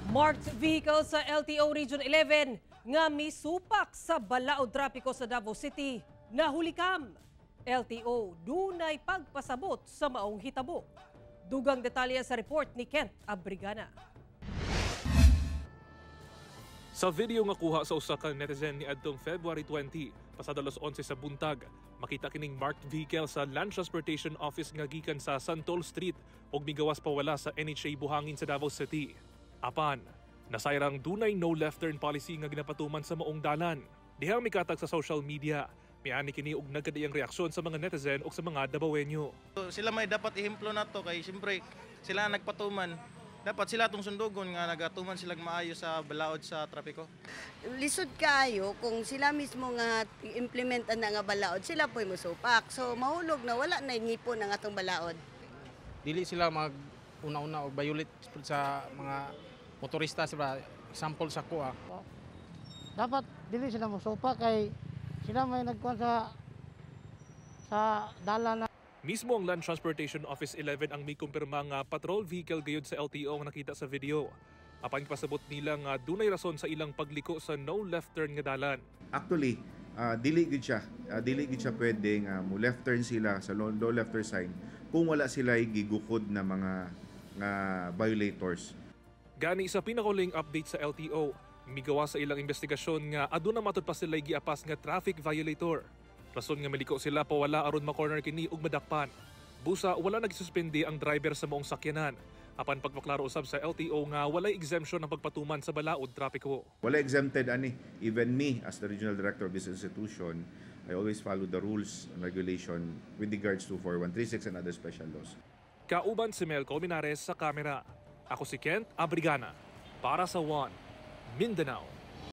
Marked vehicle sa LTO Region 11 nga misupak sa balaod trapiko sa Davao City. Nahulikam. LTO dunay pagpasabot sa maong hitabo. Dugang detalye sa report ni Kent Abrigana. Sa video nga kuha sa usa ka netizen ni adtong February 20, pasado alas 11 sa buntag, makita kining marked vehicle sa Land Transportation Office nga gikan sa Santol Street ug migawas pawala sa NHA Buhangin sa Davao City. Apan, nasayrang dunay no left turn policy nga ginapatuman sa maong dalan. Dihang mikatag sa social media, miani kini og nagkadiyang reaksyon sa mga netizen ug sa mga Davaoenyo. Sila may dapat ihemplo nato kay siyempre sila nagpatuman. Dapat sila itong sundugon nga nagatuman sila maayo sa balaod sa trapiko. Lisod kayo kung sila mismo nga implementan na nga balaod, sila po'y musupak. So mahulog na wala na ngipon ang atong balaod. Dili sila mag una-una og violate sa mga motorista, sila example sa kuha. Dapat dili sila musupak kay sila may nagkuhan sa dalan. Mismo ang Land Transportation Office 11 ang may kumpirma nga patrol vehicle gayud sa LTO ang nakita sa video. Apang pasabot nila nga dunay rason sa ilang pagliko sa no left turn nga dalan. Actually, dili gid siya pwede nga mo left turn sila sa no left turn sign kung wala sila gigukod na mga violators. Gani sa pinakahuling update sa LTO, migawa sa ilang investigasyon nga aduna matud pa sila giapas nga traffic violator. Rason nga maliko sila pawala aron ma-corner kini ug madakpan. Busa wala nagsuspende ang driver sa maong sakyanan. Apan pagpaklaro usab sa LTO nga walay exemption ang pagpatuman sa balaod trapiko. Wala exempted ani. Even me as the Regional Director of this institution, I always follow the rules and regulation with regards to 4136 and other special laws. Kauban si Mel Colmenares sa kamera. Ako si Kent Abrigana para sa One Mindanao.